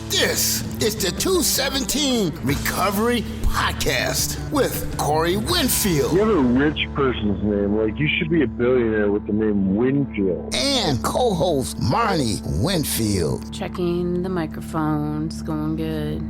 This is the 217 Recovery Podcast with Corey Winfield. You have a rich person's name. Like, you should be a billionaire with the name Winfield. And co-host Marnie Winfield. Checking the microphones, going good.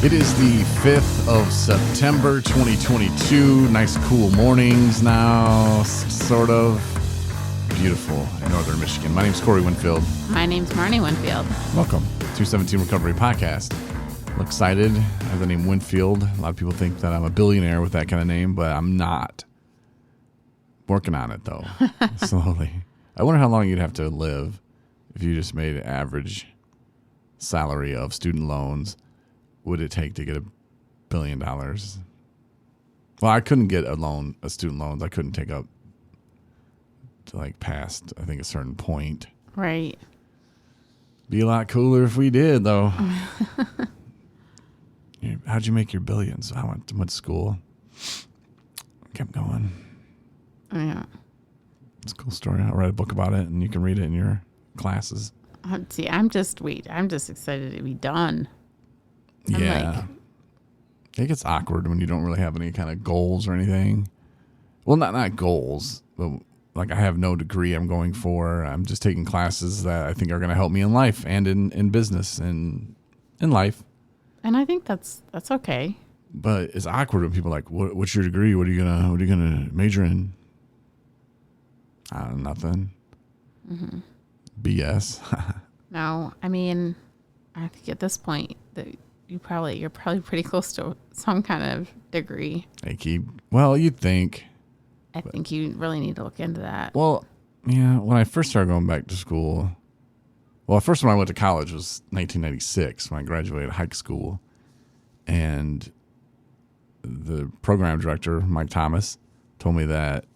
It is the 5th of September, 2022. Nice cool mornings now, sort of. Beautiful in northern Michigan. My name's Corey Winfield. My name's Marnie Winfield. Welcome to 217 Recovery Podcast. I'm excited. I have the name Winfield. A lot of people think that I'm a billionaire with that kind of name, but I'm not. Working on it, though, slowly. I wonder how long you'd have to live if you just made an average salary of student loans. Would it take to get $1 billion? Well, I couldn't get a student loans. I couldn't take up to like past, I think, a certain point. Right. Be a lot cooler if we did, though. How'd you make your billions? I went to school. Kept going. Yeah. It's a cool story. I'll write a book about it, and you can read it in your classes. See, I'm just excited to be done. Yeah. It gets awkward when you don't really have any kind of goals or anything. Well, not goals, but like I have no degree I'm going for. I'm just taking classes that I think are going to help me in life and in business and in life. And I think that's okay. But it's awkward when people are like, what's your degree? What are you gonna major in? I don't know, nothing. Mm-hmm. BS. No, I mean, I think at this point that you're probably pretty close to some kind of degree. Well, you'd think. I think you really need to look into that. Well, yeah, when I first started going back to school, the first time I went to college was 1996 when I graduated high school. And the program director, Mike Thomas, told me that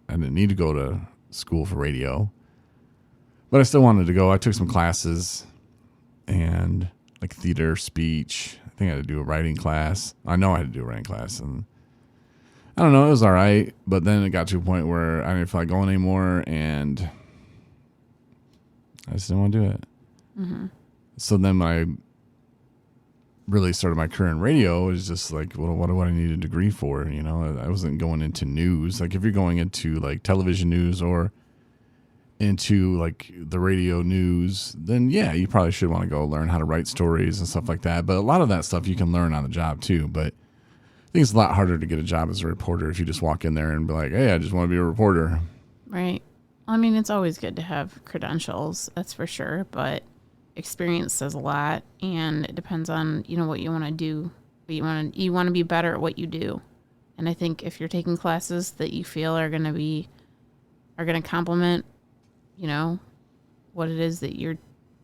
I didn't need to go to school for radio. But I still wanted to go. I took some classes and like theater, speech. I think I had to do a writing class. I know I had to do a writing class. And I don't know, it was all right, but then it got to a point where I didn't feel like going anymore, and I just didn't want to do it. Mm-hmm. So then when I really started my career in radio, it was just like, well, what do I need a degree for? You know, I wasn't going into news. Like if you're going into like television news or into like the radio news, then yeah, you probably should want to go learn how to write stories and stuff like that. But a lot of that stuff you can learn on the job too, but I think it's a lot harder to get a job as a reporter if you just walk in there and be like, hey, I just want to be a reporter. Right. I mean, it's always good to have credentials, that's for sure, but experience says a lot, and it depends on, what you want to do. You want to be better at what you do. And I think if you're taking classes that you feel are going to complement, what it is that you're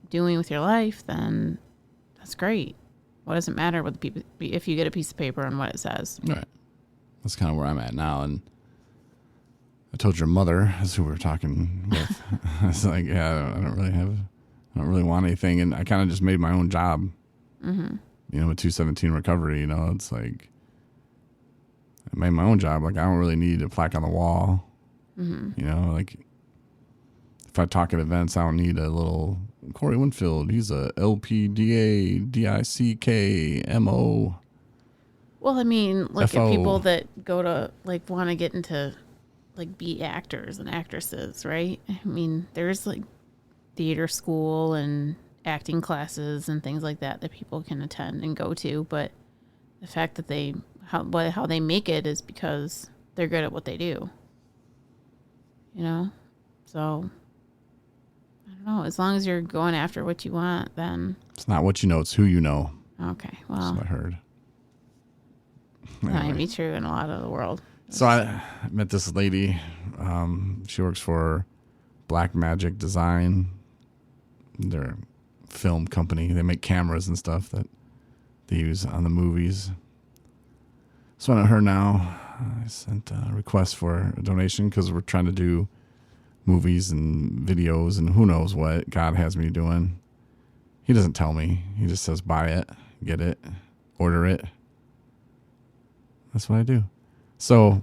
doing with your life, then that's great. What does it matter what if you get a piece of paper on what it says? Right. That's kind of where I'm at now. And I told your mother, that's who we were talking with. I was like, yeah, I don't really want anything. And I kind of just made my own job. Mm-hmm. With 217 Recovery, it's like I made my own job. Like I don't really need a plaque on the wall. Mm-hmm. Like if I talk at events, I don't need a little Corey Winfield. He's a LPDA DICK MO. Well, I mean, look FO. at people that go to like want to get into like be actors and actresses, right? I mean, there's like theater school and acting classes and things like that people can attend and go to, but the fact that how they make it is because they're good at what they do. So I don't know. As long as you're going after what you want, then it's not what you know; it's who you know. Okay, well, that's what I heard. That might be true in a lot of the world. So I met this lady. She works for Black Magic Design. They're a film company. They make cameras and stuff that they use on the movies. So I know her now. I sent a request for a donation because we're trying to do movies and videos and who knows what God has me doing. He doesn't tell me. He just says buy it, get it, order it. That's what I do. So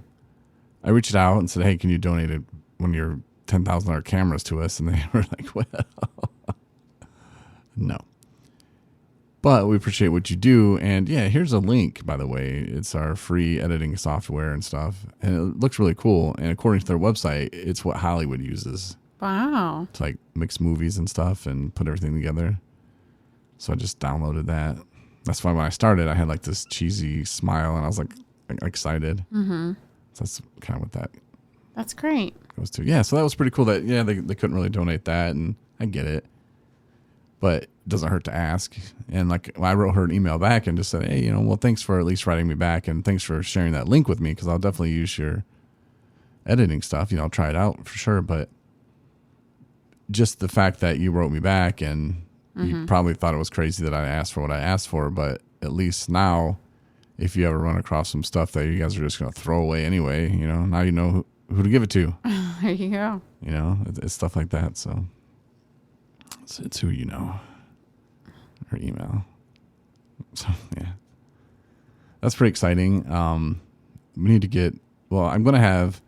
I reached out and said, hey, can you donate one of your $10,000 cameras to us? And they were like, well, no. But we appreciate what you do. And yeah, here's a link, by the way. It's our free editing software and stuff. And it looks really cool. And according to their website, it's what Hollywood uses Wow. to like mix movies and stuff and put everything together. So I just downloaded that. That's why when I started, I had like this cheesy smile and I was like excited. Mm-hmm. So that's kind of what that That's great. goes to. Yeah, so that was pretty cool that, yeah, they couldn't really donate that. And I get it. But it doesn't hurt to ask. And like I wrote her an email back and just said, hey, well, thanks for at least writing me back and thanks for sharing that link with me because I'll definitely use your editing stuff. I'll try it out for sure. But just the fact that you wrote me back and you probably thought it was crazy that I asked for what I asked for, but at least now, if you ever run across some stuff that you guys are just going to throw away anyway, now you know who to give it to. There you go. It's stuff like that. So it's who you know. Her email. So yeah, that's pretty exciting. We need to get. Well, I'm going to have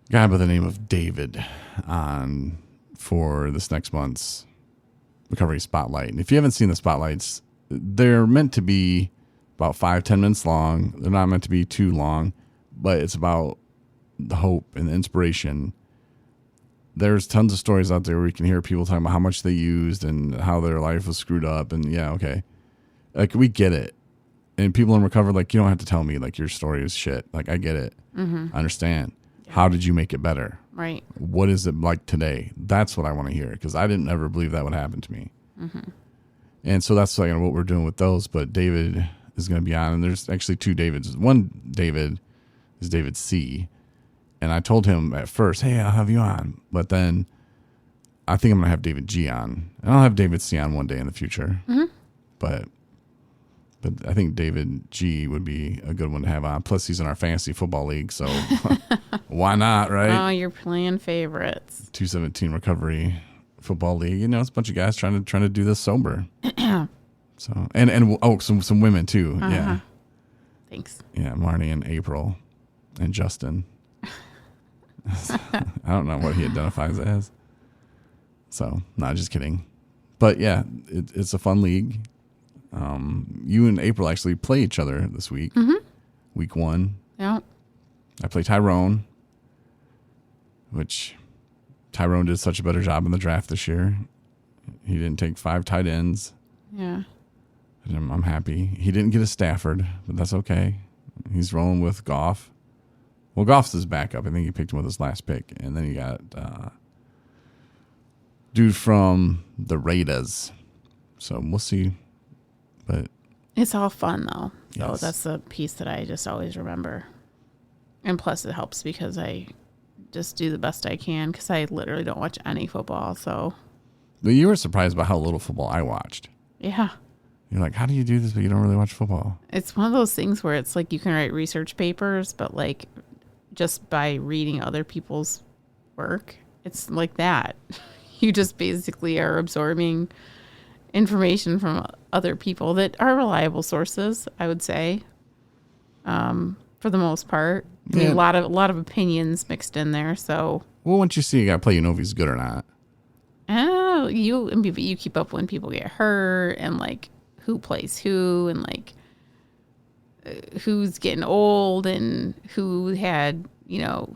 a guy by the name of David on for this next month's Recovery Spotlight. And if you haven't seen the spotlights, they're meant to be about 5-10 minutes long. They're not meant to be too long, but it's about the hope and the inspiration. There's tons of stories out there where you can hear people talking about how much they used and how their life was screwed up. And yeah, okay. Like, we get it. And people in recovery, like, you don't have to tell me, like, your story is shit. Like, I get it. I understand. Yeah. How did you make it better? Right. What is it like today? That's what I want to hear because I didn't ever believe that would happen to me. And so that's like what we're doing with those. But David is going to be on. And there's actually two Davids. One David is David C., and I told him at first, hey, I'll have you on. But then I think I'm going to have David G on. And I'll have David C on one day in the future. But I think David G would be a good one to have on. Plus, he's in our fantasy football league. So why not, right? Oh, you're playing favorites. 217 Recovery Football League. It's a bunch of guys trying to do this sober. So and some women too. Yeah. Thanks. Yeah, Marnie and April and Justin. I don't know what he identifies as. So, not just kidding. But yeah, it's a fun league. You and April actually play each other this week. Week 1. Yeah. I play Tyrone, which Tyrone did such a better job in the draft this year. He didn't take 5 tight ends. Yeah. And I'm happy. He didn't get a Stafford, but that's okay. He's rolling with Goff. Well, Goff's his backup. I think he picked him with his last pick. And then you got dude from the Raiders. So we'll see. But it's all fun, though. So yes. that's the piece that I just always remember. And plus, it helps because I just do the best I can because I literally don't watch any football. So. But you were surprised by how little football I watched. Yeah. You're like, how do you do this, but you don't really watch football? It's one of those things where it's like you can write research papers, but like just by reading other people's work, it's like that. You just basically are absorbing information from other people that are reliable sources, I would say, for the most part. I mean, a lot of opinions mixed in there. So, well, once you see a guy play, you know if he's good or not. Oh, you keep up when people get hurt and like who plays who and like who's getting old and who had,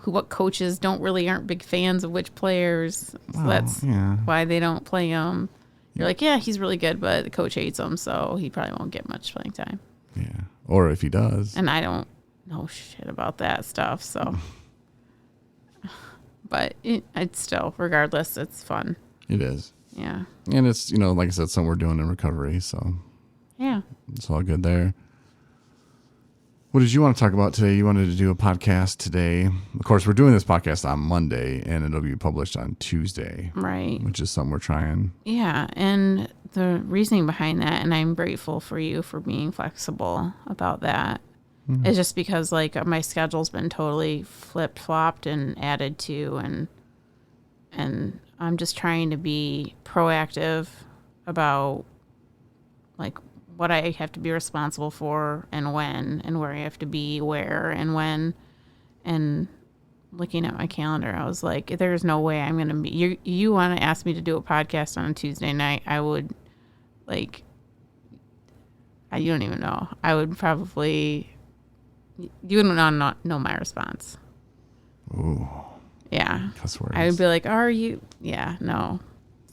what coaches aren't big fans of which players. So that's why they don't play them. You're like, yeah, he's really good, but the coach hates him, so he probably won't get much playing time. Yeah. Or if he does. And I don't know shit about that stuff, so. But it's still, regardless, it's fun. It is. Yeah. And it's, like I said, something we're doing in recovery, so. Yeah. It's all good there. What did you want to talk about today? You wanted to do a podcast today. Of course, we're doing this podcast on Monday, and it'll be published on Tuesday. Right. Which is something we're trying. Yeah, and the reasoning behind that, and I'm grateful for you for being flexible about that, is just because, like, my schedule's been totally flip-flopped and added to, and I'm just trying to be proactive about, like, what I have to be responsible for and when, and where I have to be where and when. And looking at my calendar, I was like, there's no way I'm going to be, you want to ask me to do a podcast on a Tuesday night, I would, like, You don't even know. I would probably, you would not know my response. Ooh. Yeah. Cuss words. I would be like, are you? Yeah, no.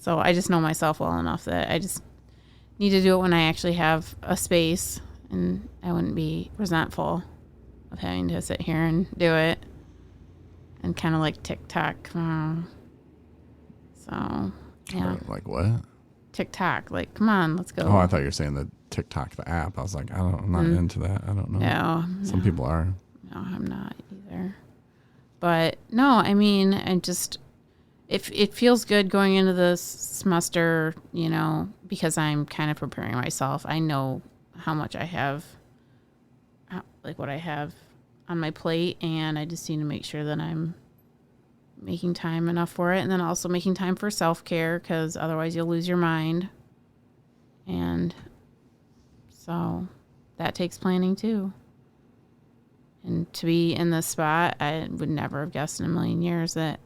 So I just know myself well enough that I just need to do it when I actually have a space, and I wouldn't be resentful of having to sit here and do it and kind of like TikTok. So, yeah. Like what? TikTok. Like, come on, let's go. Oh, I thought you were saying the TikTok, the app. I was like, I'm not into that. I don't know. No. Some people are. No, I'm not either. But no, I mean, I just, it feels good going into this semester, you know, because I'm kind of preparing myself. I know how much I have, like what I have on my plate, and I just need to make sure that I'm making time enough for it, and then also making time for self-care, because otherwise you'll lose your mind. And so that takes planning too. And to be in this spot, I would never have guessed in a million years that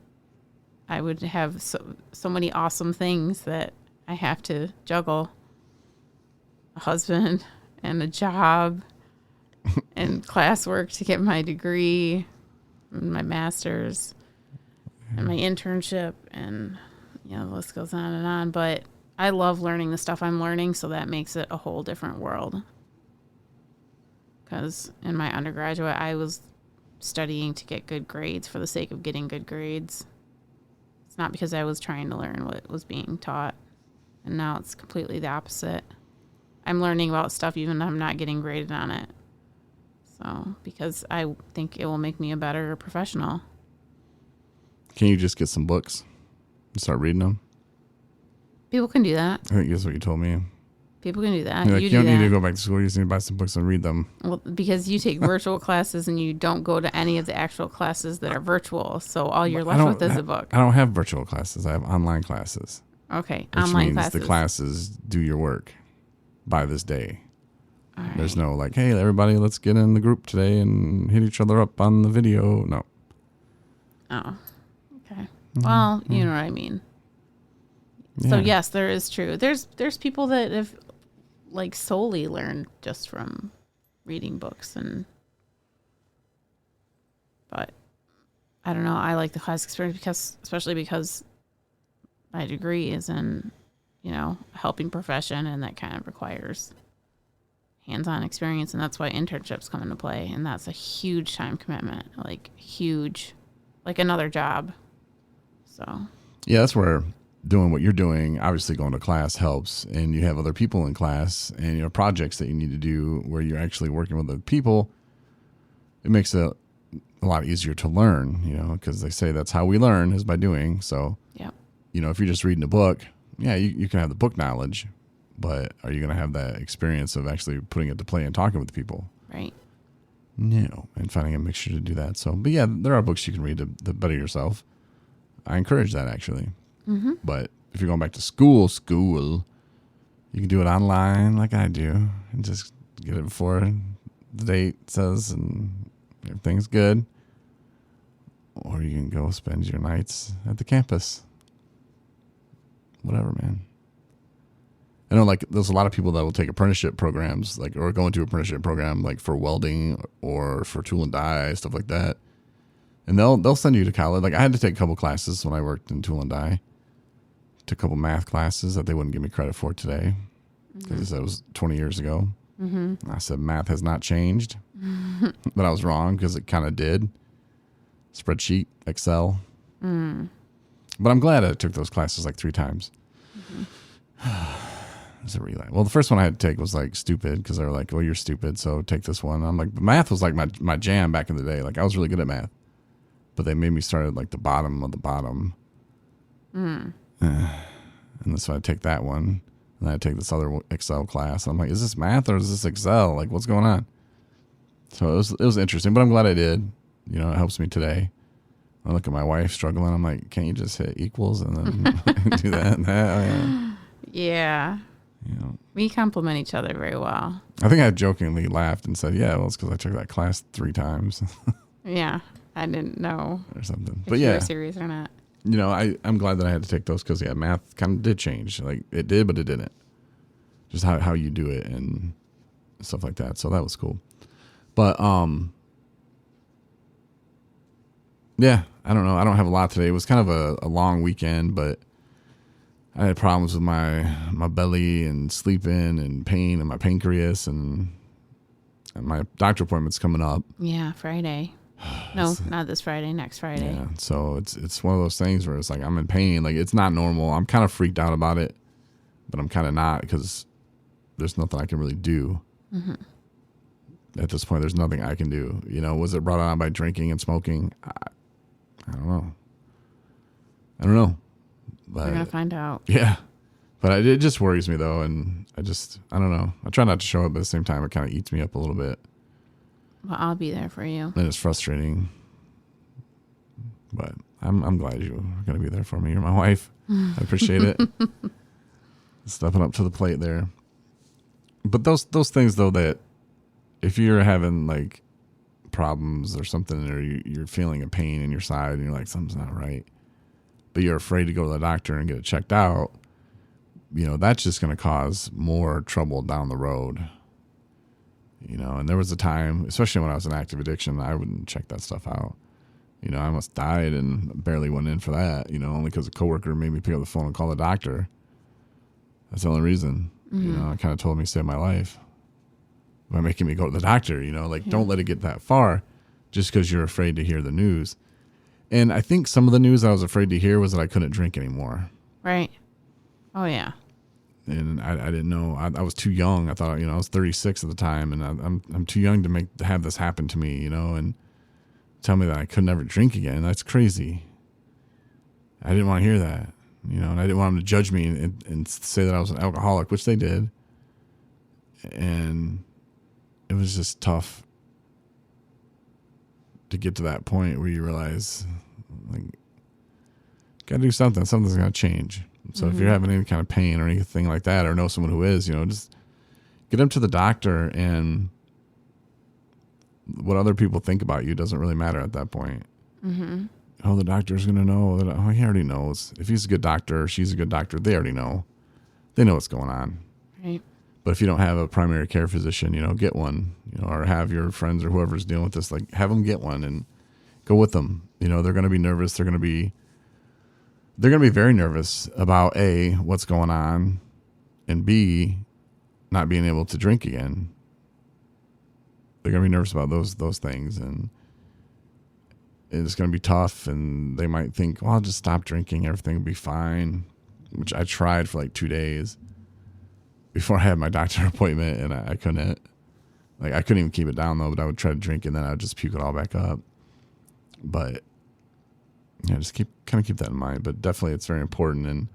I would have so many awesome things that I have to juggle. A husband and a job and classwork to get my degree and my master's and my internship, and the list goes on and on. But I love learning the stuff I'm learning, so that makes it a whole different world. Because in my undergraduate, I was studying to get good grades for the sake of getting good grades. It's not because I was trying to learn what was being taught. And now it's completely the opposite. I'm learning about stuff even though I'm not getting graded on it. So, because I think it will make me a better professional. Can you just get some books and start reading them? People can do that. I think that's what you told me. People can do that. You're like, you you don't do need that. to go back to school. You just need to buy some books and read them. Well, because you take virtual classes and you don't go to any of the actual classes that are virtual. So all you're left with is a book. I don't have virtual classes. I have online classes. Okay, Which online means classes. the classes do your work by this day. All right. There's no like, hey, everybody, let's get in the group today and hit each other up on the video. No. Oh, okay. Well, you know what I mean. Yeah. So yes, there is true. There's people that have like solely learned just from reading books, but I don't know. I like the class experience especially because my degree is in, a helping profession, and that kind of requires hands-on experience, and that's why internships come into play, and that's a huge time commitment, like huge, like another job. So yeah, that's where doing what you're doing, obviously going to class helps, and you have other people in class and projects that you need to do where you're actually working with other people. It makes it a lot easier to learn, because they say that's how we learn is by doing. So, yeah. If you're just reading a book, yeah, you can have the book knowledge, but are you going to have that experience of actually putting it to play and talking with people? Right. No, and finding a mixture to do that. So, but yeah, there are books you can read to better yourself. I encourage that actually. Mm-hmm. But if you're going back to school, you can do it online like I do and just get it before the date says and everything's good. Or you can go spend your nights at the campus. Whatever, man. I know, like, there's a lot of people that will take apprenticeship programs, like, or go into apprenticeship program, like, for welding or for tool and die, stuff like that. And they'll send you to college. Like, I had to take a couple classes when I worked in tool and die. Took a couple math classes that they wouldn't give me credit for today because that was 20 years ago. Mm-hmm. I said math has not changed, but I was wrong because it kind of did. Spreadsheet, Excel. But I'm glad I took those classes like 3 times. It's a relay. Well, the first one I had to take was like stupid because they were like, well, you're stupid, so take this one. I'm like, but math was like my jam back in the day. Like, I was really good at math. But they made me start at like the bottom of the bottom. And so I take that one, and then I take this other Excel class. I'm like, is this math or is this Excel? Like, what's going on? So it was interesting, but I'm glad I did. It helps me today. I look at my wife struggling. I'm like, can't you just hit equals and then do that and that? Oh, yeah. Yeah. We complement each other very well. I think I jokingly laughed and said, yeah, well, it's because I took that class 3 times. Yeah. I didn't know. Or something. If But you yeah. were serious or not. I'm glad that I had to take those because, yeah, math kind of did change. Like, it did, but it didn't. Just how you do it and stuff like that. So that was cool. But yeah, I don't know. I don't have a lot today. It was kind of a long weekend, but I had problems with my belly and sleeping and pain and my pancreas and my doctor appointment's coming up. Yeah, Friday. No, not this Friday, next Friday. Yeah, so it's one of those things where it's like I'm in pain. Like, it's not normal. I'm kind of freaked out about it, but I'm kind of not because there's nothing I can really do. Mm-hmm. At this point, there's nothing I can do. You know, was it brought on by drinking and smoking? I don't know. But We're going to find out. yeah, but it just worries me though. And I don't know. I try not to show it, but at the same time, it kind of eats me up a little bit. Well, I'll be there for you. And it's frustrating, but I'm glad you're going to be there for me. You're my wife. I appreciate it. Stepping up to the plate there. But those things though, that if you're having like problems or something, or you're feeling a pain in your side and you're like, something's not right, but you're afraid to go to the doctor and get it checked out, you know, that's just going to cause more trouble down the road. You know, and there was a time, especially when I was in active addiction, I wouldn't check that stuff out. You know, I almost died and barely went in for that, you know, only because a coworker made me pick up the phone and call the doctor. That's the only reason. You know, it kind of told me to save my life by making me go to the doctor, you know, like, don't let it get that far just because you're afraid to hear the news. And I think some of the news I was afraid to hear was that I couldn't drink anymore. Right. Oh, yeah. And I didn't know. I was too young. I thought, you know, I was 36 at the time, and I'm too young to have this happen to me, you know, and tell me that I could never drink again. That's crazy. I didn't want to hear that, you know, and I didn't want them to judge me and say that I was an alcoholic, which they did. And it was just tough to get to that point where you realize, like, gotta do something. Something's gonna change. So if you're having any kind of pain or anything like that, or know someone who is, you know, just get them to the doctor. And what other people think about you doesn't really matter at that point. Mm-hmm. Oh, the doctor's going to know that. Oh, he already knows. If he's a good doctor or she's a good doctor, they already know. They know what's going on. Right. But if you don't have a primary care physician, you know, get one, you know, or have your friends or whoever's dealing with this, like, have them get one and go with them. You know, they're going to be nervous. They're going to be very nervous about A, what's going on, and B, not being able to drink again. They're going to be nervous about those things, and it's going to be tough, and they might think, well, I'll just stop drinking, everything will be fine, which I tried for like 2 days before I had my doctor appointment, and I couldn't. Like, I couldn't even keep it down, though, but I would try to drink, and then I would just puke it all back up. But yeah, just keep that in mind. But definitely, it's very important. And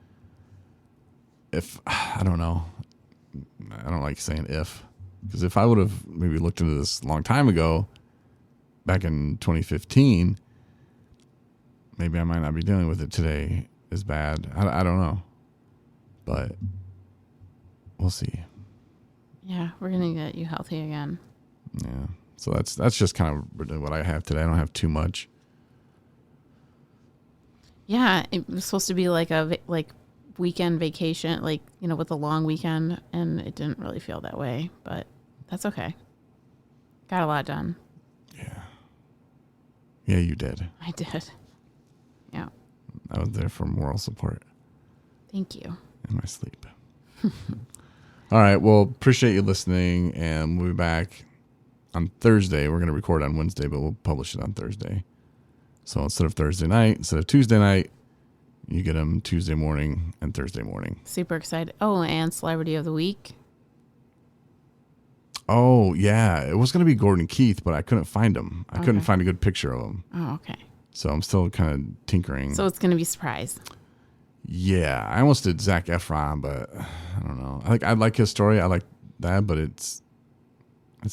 if I don't know, I don't like saying if, because if I would have maybe looked into this a long time ago, back in 2015, maybe I might not be dealing with it today as bad. I don't know, but we'll see. Yeah, we're gonna get you healthy again. Yeah, so that's just kind of what I have today. I don't have too much. Yeah, it was supposed to be like a weekend vacation, like, you know, with a long weekend, and it didn't really feel that way, but that's okay. Got a lot done. Yeah, you did. I did. Yeah. I was there for moral support. Thank you. In my sleep. All right. Well, appreciate you listening, and we'll be back on Thursday. We're going to record on Wednesday, but we'll publish it on Thursday. So instead of Thursday night, instead of Tuesday night, you get them Tuesday morning and Thursday morning. Super excited. Oh, and Celebrity of the Week. Oh, yeah. It was going to be Gordon Keith, but I couldn't find him. I couldn't find a good picture of him. Oh, okay. So I'm still kind of tinkering. So it's going to be a surprise. Yeah. I almost did Zac Efron, but I don't know. I like his story. I like that, but it's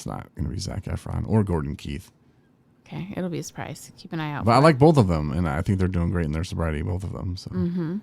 not going to be Zac Efron or Gordon Keith. Okay. It'll be a surprise. Keep an eye out. But I like both of them, and I think they're doing great in their sobriety, both of them. So. Mm-hmm.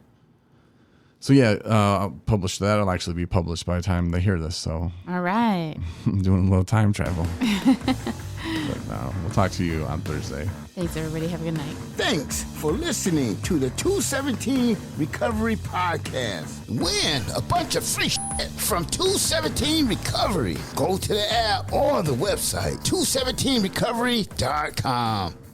So, yeah, I'll publish that. It'll actually be published by the time they hear this. So, all right. I'm doing a little time travel. But no, we'll talk to you on Thursday. Thanks, everybody. Have a good night. Thanks for listening to the 217 Recovery Podcast. Win a bunch of free from 217 Recovery. Go to the app or the website, 217recovery.com.